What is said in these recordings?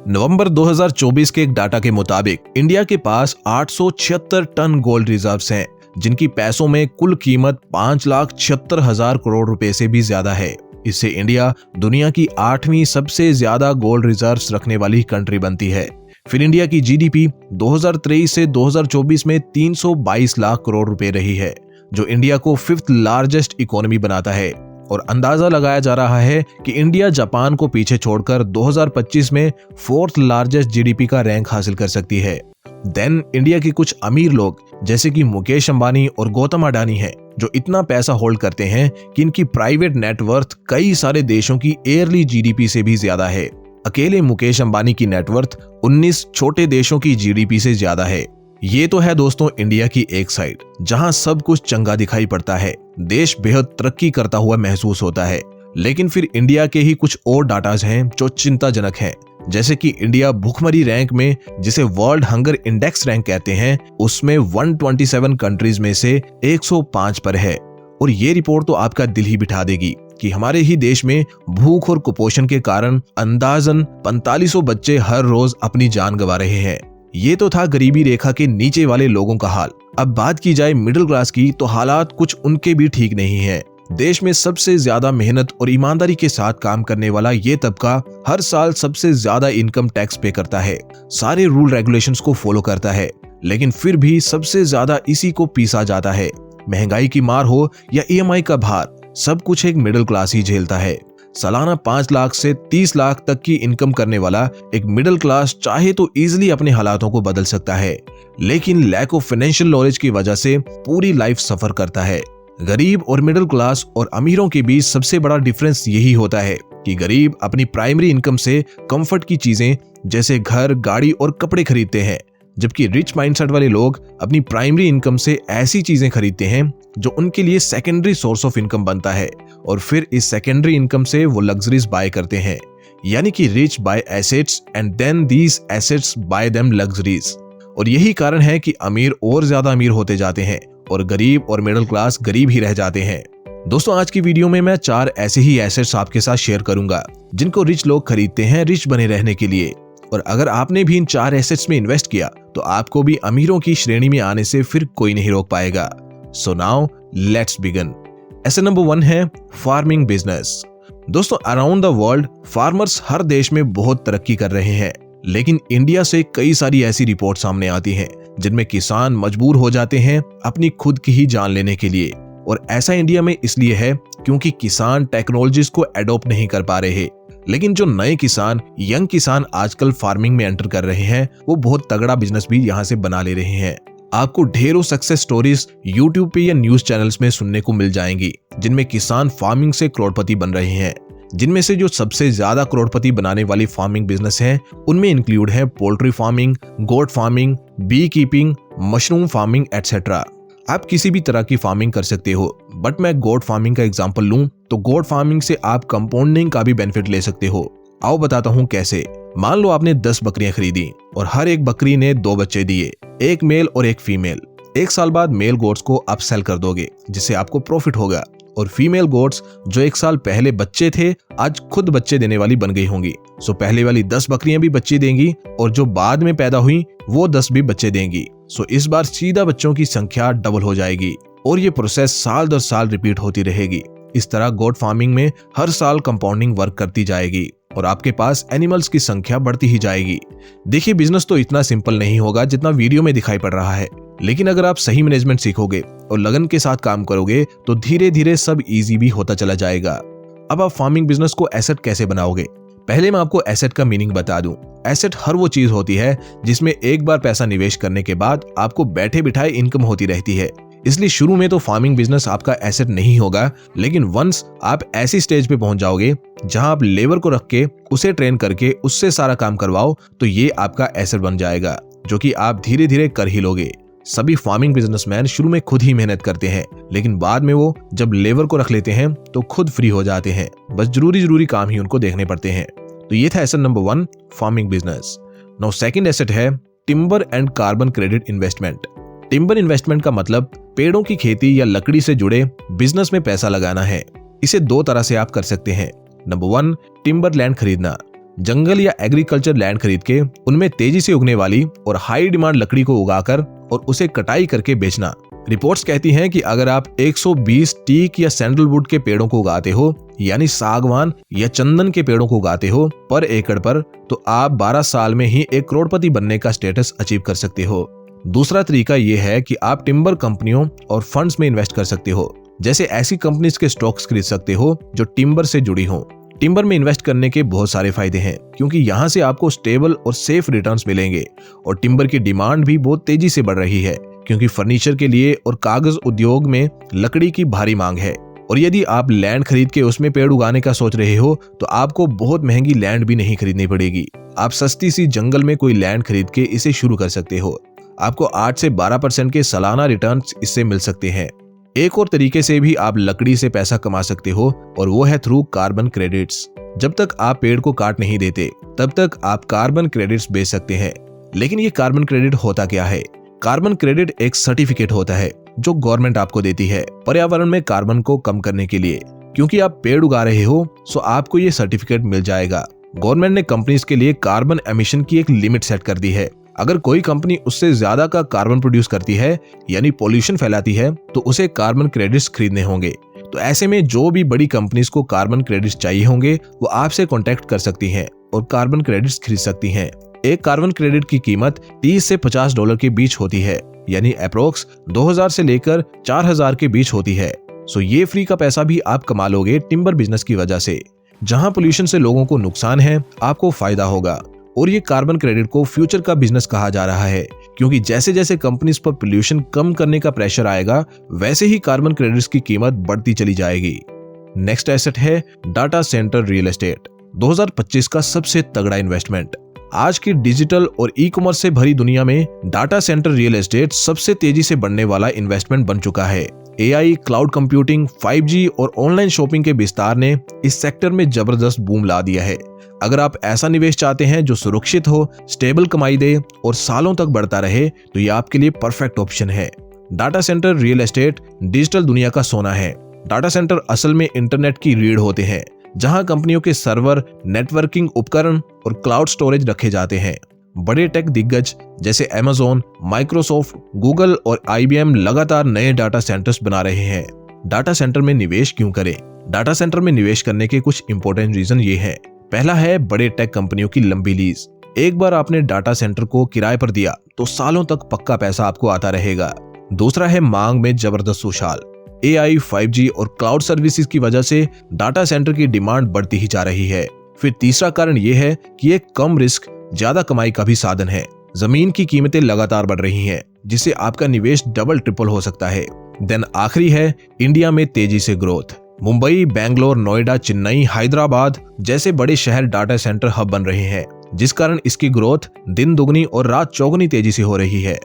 नवंबर 2024 के एक डाटा के मुताबिक इंडिया के पास 876 टन गोल्ड रिजर्व्स हैं, जिनकी पैसों में कुल कीमत 5,76,000 करोड़ रुपए से भी ज्यादा है। इससे इंडिया दुनिया की 8वीं सबसे ज्यादा गोल्ड रिजर्व्स रखने वाली कंट्री बनती है। फिर इंडिया की जीडीपी 2023 से 2024 में 322 लाख करोड़ रुपए रही है, जो इंडिया को 5th लार्जेस्ट इकोनॉमी बनाता है। और अंदाजा लगाया जा रहा है कि इंडिया जापान को पीछे छोड़कर 2025 में 4th लार्जेस्ट जीडीपी का रैंक हासिल कर सकती है। देन इंडिया के कुछ अमीर लोग जैसे कि मुकेश अंबानी और गौतम अडानी हैं, जो इतना पैसा होल्ड करते हैं कि इनकी प्राइवेट नेटवर्थ कई सारे देशों की ईयरली जीडीपी से भी ज्यादा है। अकेले मुकेश अंबानी की नेटवर्थ 19 छोटे देशों की जीडीपी से ज्यादा है। ये तो है दोस्तों इंडिया की एक साइड, जहां सब कुछ चंगा दिखाई पड़ता है, देश बेहद तरक्की करता हुआ महसूस होता है। लेकिन फिर इंडिया के ही कुछ और डाटाज हैं जो चिंताजनक हैं, जैसे कि इंडिया भुखमरी रैंक में, जिसे वर्ल्ड हंगर इंडेक्स रैंक कहते हैं, उसमें 127 कंट्रीज में से 105 पर है। और ये रिपोर्ट तो आपका दिल ही बिठा देगी कि हमारे ही देश में भूख और कुपोषण के कारण अंदाजन 4500 बच्चे हर रोज अपनी जान गंवा रहे हैं। ये तो था गरीबी रेखा के नीचे वाले लोगों का हाल। अब बात की जाए मिडिल क्लास की, तो हालात कुछ उनके भी ठीक नहीं है। देश में सबसे ज्यादा मेहनत और ईमानदारी के साथ काम करने वाला ये तबका हर साल सबसे ज्यादा इनकम टैक्स पे करता है, सारे रूल रेगुलेशंस को फॉलो करता है, लेकिन फिर भी सबसे ज्यादा इसी को पीसा जाता है। महंगाई की मार हो या ईएमआई का भार, सब कुछ एक मिडिल क्लास ही झेलता है। सालाना 5 लाख से 30 लाख तक की इनकम करने वाला एक मिडिल क्लास चाहे तो इजीली अपने हालातों को बदल सकता है, लेकिन लैक ऑफ फाइनेंशियल नॉलेज की वजह से पूरी लाइफ सफर करता है। गरीब और मिडिल क्लास और अमीरों के बीच सबसे बड़ा डिफरेंस यही होता है कि गरीब अपनी प्राइमरी इनकम से कंफर्ट की चीजें जैसे घर, गाड़ी और कपड़े खरीदते हैं, जबकि रिच माइंडसेट वाले लोग अपनी प्राइमरी इनकम से ऐसी चीजें खरीदते हैं जो उनके लिए सेकेंडरी सोर्स ऑफ इनकम बनता है, और फिर इस सेकेंडरी इनकम से वो लग्जरीज बाय करते हैं। यानी कि rich buy assets and then these assets buy them luxuries. और यही कारण है कि अमीर और ज्यादा अमीर होते जाते हैं और गरीब और मिडिल क्लास गरीब ही रह जाते हैं। दोस्तों, आज की वीडियो में मैं 4 ऐसे ही एसेट्स आपके साथ शेयर करूंगा जिनको रिच लोग खरीदते हैं रिच बने रहने के लिए। और अगर आपने भी इन 4 एसेट्स में इन्वेस्ट किया तो आपको भी अमीरों की श्रेणी में आने से फिर कोई नहीं रोक पाएगा। So now let's begin. Asset number 1 है फार्मिंग बिजनेस। दोस्तों, अराउंड द वर्ल्ड फार्मर्स हर देश में बहुत तरक्की कर रहे हैं, लेकिन इंडिया से कई सारी ऐसी रिपोर्ट सामने आती हैं जिनमें किसान मजबूर हो जाते हैं अपनी खुद की ही जान लेने के लिए। और ऐसा इंडिया में इसलिए है क्योंकि किसान टेक्नोलॉजीज को एडॉप्ट नहीं कर पा रहे। लेकिन जो नए किसान, यंग किसान आजकल फार्मिंग में एंटर कर रहे हैं, वो बहुत तगड़ा बिजनेस भी यहाँ से बना ले रहे हैं। आपको ढेरों सक्सेस स्टोरीज यूट्यूब पे या न्यूज चैनल्स में सुनने को मिल जाएंगी जिनमें किसान फार्मिंग से करोड़पति बन रहे हैं। जिनमें से जो सबसे ज्यादा करोड़पति बनाने वाली फार्मिंग बिजनेस हैं, उनमें इंक्लूड है poultry farming, goat farming, bee keeping, mushroom farming etcetera. आप किसी भी तरह की फार्मिंग कर सकते हो, बट मैं गोट फार्मिंग का एग्जांपल लूं तो गोट फार्मिंग से आप कंपाउंडिंग का भी बेनिफिट ले सकते हो। आओ बताता हूं कैसे। मान लो आपने 10 बकरियां खरीदी और हर एक बकरी ने 2 बच्चे दिए, एक मेल और एक फीमेल। 1 साल बाद मेल गोट्स को आप सेल कर दोगे, जिससे आपको प्रॉफिट होगा। और फीमेल गोट्स जो 1 साल पहले बच्चे थे, आज खुद बच्चे देने वाली बन गई होंगी। सो पहले वाली 10 बकरियां भी बच्चे देंगी और जो बाद में पैदा हुई वो 10 भी बच्चे देंगी। सो इस बार सीधा बच्चों की संख्या डबल हो जाएगी और ये प्रोसेस साल दर साल रिपीट होती रहेगी। इस तरह गोट फार्मिंग में हर साल कंपाउंडिंग वर्क करती जाएगी और आपके पास एनिमल्स की संख्या बढ़ती ही जाएगी। देखिए, बिजनेस तो इतना सिंपल नहीं होगा जितना वीडियो में दिखाई पड़ रहा है, लेकिन अगर आप सही मैनेजमेंट सीखोगे और लगन के साथ काम करोगे तो धीरे धीरे सब इजी भी होता चला जाएगा। अब आप फार्मिंग बिजनेस को एसेट कैसे बनाओगे? पहले मैं आपको एसेट का मीनिंग बता दूं। एसेट हर वो चीज होती है जिसमें एक बार पैसा निवेश करने के बाद आपको बैठे बिठाए इनकम होती रहती है। इसलिए शुरू में तो फार्मिंग बिजनेस आपका एसेट नहीं होगा, लेकिन वंस आप ऐसी स्टेज पे पहुंच जाओगे जहां आप लेबर को रख के उसे ट्रेन करके उससे सारा काम करवाओ, तो ये आपका एसेट बन जाएगा, जो कि आप धीरे धीरे कर ही लोगे। सभी फार्मिंग बिजनेसमैन शुरू में खुद ही मेहनत करते हैं, लेकिन बाद में वो जब लेबर को रख लेते हैं तो खुद फ्री हो जाते हैं। बस जरूरी काम ही उनको देखने पड़ते हैं। तो ये था asset number 1, farming business. Now second asset है timber and carbon credit investment. Timber investment का मतलब पेड़ों की खेती या लकड़ी से जुड़े बिजनेस में पैसा लगाना है। इसे 2 तरह से आप कर सकते हैं। नंबर 1, टिम्बर लैंड खरीदना। जंगल या एग्रीकल्चर लैंड खरीद के उनमें तेजी से उगने वाली और हाई डिमांड लकड़ी को उगाकर और उसे कटाई करके बेचना। रिपोर्ट्स कहती हैं कि अगर आप 120 टीक या सैंडलवुड के पेड़ों को उगाते हो, यानी सागवान या चंदन के पेड़ों को उगाते हो पर एकड़ पर, तो आप 12 साल में ही 1 करोड़पति बनने का स्टेटस अचीव कर सकते हो। दूसरा तरीका यह है कि आप टिम्बर कंपनियों और फंड्स में इन्वेस्ट कर सकते हो। जैसे ऐसी कंपनीज के स्टॉक्स खरीद सकते हो जो टिम्बर से जुड़ी हो। टिम्बर में इन्वेस्ट करने के बहुत सारे फायदे हैं, क्योंकि यहाँ से आपको स्टेबल और सेफ रिटर्न्स मिलेंगे और टिम्बर की डिमांड भी बहुत तेजी से बढ़ रही है, क्योंकि फर्नीचर के लिए और कागज उद्योग में लकड़ी की भारी मांग है। और यदि आप लैंड खरीद के उसमें पेड़ उगाने का सोच रहे हो तो आपको बहुत महंगी लैंड भी नहीं खरीदनी पड़ेगी। आप सस्ती सी जंगल में कोई लैंड खरीद के इसे शुरू कर सकते हो। आपको 8 से 12% के सालाना रिटर्न्स इससे मिल सकते हैं। एक और तरीके से भी आप लकड़ी से पैसा कमा सकते हो और वो है थ्रू कार्बन क्रेडिट्स। जब तक आप पेड़ को काट नहीं देते तब तक आप कार्बन क्रेडिट्स बेच सकते हैं। लेकिन ये कार्बन क्रेडिट होता क्या है? कार्बन क्रेडिट एक सर्टिफिकेट होता है जो गवर्नमेंट आपको देती है पर्यावरण में कार्बन को कम करने के लिए। क्योंकि आप पेड़ उगा रहे हो सो आपको ये सर्टिफिकेट मिल जाएगा। गवर्नमेंट ने कंपनीज के लिए कार्बन एमिशन की एक लिमिट सेट कर दी है। अगर कोई कंपनी उससे ज्यादा का कार्बन प्रोड्यूस करती है यानी पोल्यूशन फैलाती है तो उसे कार्बन क्रेडिट्स खरीदने होंगे। तो ऐसे में जो भी बड़ी कंपनीज को कार्बन क्रेडिट्स चाहिए होंगे वो आपसे कांटेक्ट कर सकती हैं और कार्बन क्रेडिट्स खरीद सकती हैं। एक कार्बन क्रेडिट की कीमत $30 से $50 के बीच होती है, यानी अप्रोक्स 2000 से लेकर 4000 के बीच होती है। सो ये फ्री का पैसा भी आप कमा लोगे टिम्बर बिजनेस की वजह से। जहां पोल्यूशन से लोगों को नुकसान है, आपको फायदा होगा। और ये कार्बन क्रेडिट को फ्यूचर का बिजनेस कहा जा रहा है, क्योंकि जैसे जैसे कंपनीज पर पोल्यूशन कम करने का प्रेशर आएगा वैसे ही कार्बन क्रेडिट्स की कीमत बढ़ती चली जाएगी। नेक्स्ट एसेट है डाटा सेंटर रियल एस्टेट। 2025 का सबसे तगड़ा इन्वेस्टमेंट। आज की डिजिटल और ई कॉमर्स से भरी दुनिया में डाटा सेंटर रियल एस्टेट सबसे तेजी से बढ़ने वाला इन्वेस्टमेंट बन चुका है। AI, क्लाउड कंप्यूटिंग, 5G और ऑनलाइन शॉपिंग के विस्तार ने इस सेक्टर में जबरदस्त बूम ला दिया है। अगर आप ऐसा निवेश चाहते हैं जो सुरक्षित हो, स्टेबल कमाई दे और सालों तक बढ़ता रहे तो ये आपके लिए परफेक्ट ऑप्शन है। Data centre real estate digital दुनिया का सोना है। डाटा सेंटर असल में इंटरनेट की रीढ़ होते हैं, जहां कंपनियों के सर्वर, नेटवर्किंग उपकरण और क्लाउड स्टोरेज रखे जाते हैं। बड़े टेक दिग्गज जैसे Amazon, माइक्रोसॉफ्ट, गूगल और IBM लगातार नए डाटा सेंटर्स बना रहे हैं। डाटा सेंटर में निवेश क्यों करें? डाटा सेंटर में निवेश करने के कुछ इंपॉर्टेंट रीजन ये हैं। पहला है बड़े टेक कंपनियों की लंबी लीज। एक बार आपने डाटा सेंटर को किराए पर दिया तो सालों तक पक्का पैसा आपको आता रहेगा। दूसरा है मांग में जबरदस्त उछाल। AI, 5G और क्लाउड सर्विसेज की वजह से डाटा सेंटर की डिमांड बढ़ती ही जा रही है। फिर तीसरा कारण यह है कि ये कम रिस्क ज्यादा कमाई का भी साधन है। जमीन की कीमतें लगातार बढ़ रही हैं, जिससे आपका निवेश डबल ट्रिपल हो सकता है। देन आखिरी है इंडिया में तेजी से ग्रोथ। मुंबई, बेंगलोर, नोएडा, चेन्नई, हैदराबाद जैसे बड़े शहर डाटा सेंटर हब बन रहे हैं, जिस कारण इसकी ग्रोथ दिन दुगनी और रात चौगुनी तेजी से हो रही है।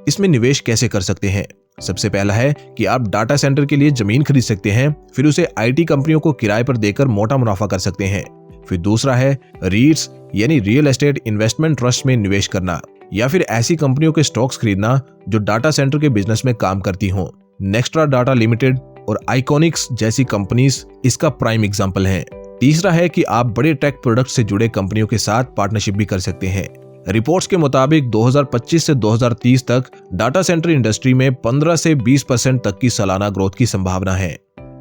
इसमें निवेश कैसे कर सकते हैं? सबसे पहला है कि आप डाटा सेंटर के लिए जमीन खरीद सकते हैं, फिर उसे IT कंपनियों को किराए पर देकर मोटा मुनाफा कर सकते हैं। फिर दूसरा है रीट्स यानी रियल एस्टेट इन्वेस्टमेंट ट्रस्ट में निवेश करना, या फिर ऐसी कंपनियों के स्टॉक्स खरीदना जो डाटा सेंटर के बिजनेस में काम करती हों। नेक्स्ट्रा डाटा लिमिटेड और आइकॉनिक्स जैसी कंपनीज इसका प्राइम एग्जांपल हैं। तीसरा है कि आप बड़े टेक प्रोडक्ट से जुड़े कंपनियों के साथ पार्टनरशिप भी कर सकते हैं। रिपोर्ट्स के मुताबिक 2025 से 2030 तक डाटा सेंटर इंडस्ट्री में 15 से 20% तक की सालाना ग्रोथ की संभावना है।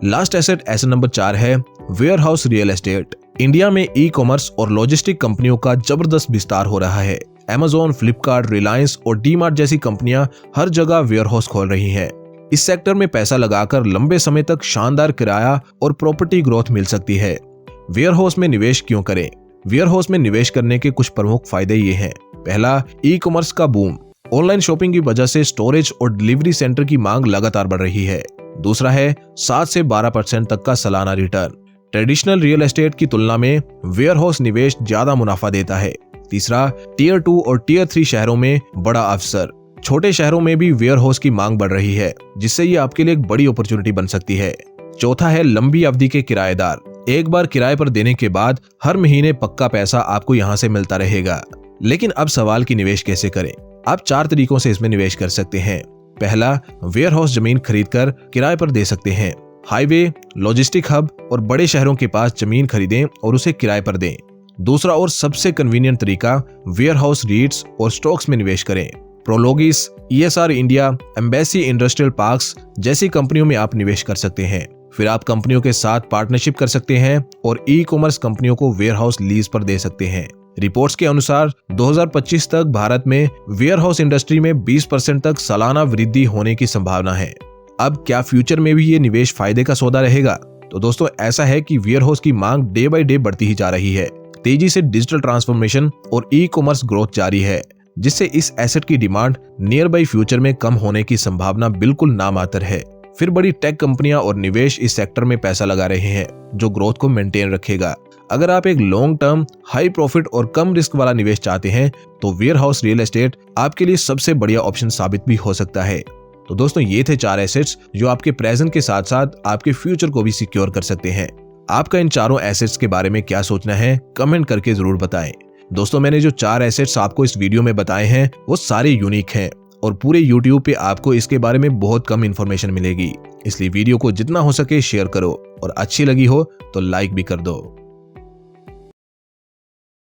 लास्ट एसेट नंबर 4 है वेयरहाउस रियल एस्टेट। इंडिया में ई कॉमर्स और लॉजिस्टिक कंपनियों का जबरदस्त विस्तार हो रहा है। Amazon, फ्लिपकार्ट, रिलायंस और डीमार्ट जैसी कंपनियां हर जगह वेयरहाउस खोल रही हैं। इस सेक्टर में पैसा लगाकर लंबे समय तक शानदार किराया और प्रॉपर्टी ग्रोथ मिल सकती है। वेयरहाउस में निवेश क्यों करें? वेयरहाउस में निवेश करने के कुछ प्रमुख फायदे ये हैं। पहला, ई कॉमर्स का बूम। ऑनलाइन शॉपिंग की वजह से स्टोरेज और डिलीवरी सेंटर की मांग लगातार बढ़ रही है। दूसरा है 7 से 12% तक का सालाना रिटर्न। ट्रेडिशनल रियल एस्टेट की तुलना में वेयरहाउस निवेश ज्यादा मुनाफा देता है। तीसरा, टियर 2 और टियर 3 शहरों में बड़ा अवसर। छोटे शहरों में भी वेयरहाउस की मांग बढ़ रही है, जिससे ये आपके लिए एक बड़ी अपॉर्चुनिटी बन सकती है। चौथा है लंबी अवधि के किराएदार। एक बार किराए पर देने के बाद हर महीने पक्का पैसा आपको यहाँ से मिलता रहेगा। लेकिन अब सवाल की निवेश कैसे करें? आप 4 तरीकों से इसमें निवेश कर सकते हैं। पहला, वेयरहाउस जमीन खरीदकर किराए पर दे सकते हैं। हाईवे, लॉजिस्टिक हब और बड़े शहरों के पास जमीन खरीदें और उसे किराए पर दें। दूसरा और सबसे कन्वीनियंट तरीका वेयर हाउस रीट्स और स्टॉक्स में निवेश करें। प्रोलोगिस, ESR India, embassy industrial parks जैसी कंपनियों में आप निवेश कर सकते हैं। फिर आप कंपनियों के साथ पार्टनरशिप कर सकते हैं और ई-कॉमर्स कंपनियों को वेयर हाउस लीज पर दे सकते हैं। रिपोर्ट्स के अनुसार 2025 तक भारत में वेयर हाउस इंडस्ट्री में 20% तक सालाना वृद्धि होने की संभावना है। अब क्या फ्यूचर में भी ये निवेश फायदे का सौदा रहेगा? तो दोस्तों ऐसा है कि वेयर हाउस की मांग डे बाय डे बढ़ती ही जा रही है। तेजी से डिजिटल ट्रांसफॉर्मेशन और ई-कॉमर्स ग्रोथ जारी है, जिससे इस एसेट की डिमांड नियर बाय फ्यूचर में कम होने की संभावना बिल्कुल नामात्र है। फिर बड़ी टेक कंपनियां और निवेश इस सेक्टर में पैसा लगा रहे हैं, जो ग्रोथ को मेंटेन रखेगा। अगर आप एक लॉन्ग टर्म, हाई प्रॉफिट और कम रिस्क वाला निवेश चाहते हैं तो वेयर हाउस रियल एस्टेट आपके लिए सबसे बढ़िया ऑप्शन साबित भी हो सकता है। तो दोस्तों ये थे 4 एसेट्स जो आपके प्रेजेंट के साथ साथ आपके फ्यूचर को भी सिक्योर कर सकते हैं। आपका इन चारों एसेट्स के बारे में क्या सोचना है, कमेंट करके जरूर बताएं। दोस्तों मैंने जो 4 एसेट्स आपको इस वीडियो में बताए हैं वो सारे यूनिक हैं और पूरे YouTube पे आपको इसके बारे में बहुत कम इन्फॉर्मेशन मिलेगी। इसलिए वीडियो को जितना हो सके शेयर करो और अच्छी लगी हो तो लाइक भी कर दो।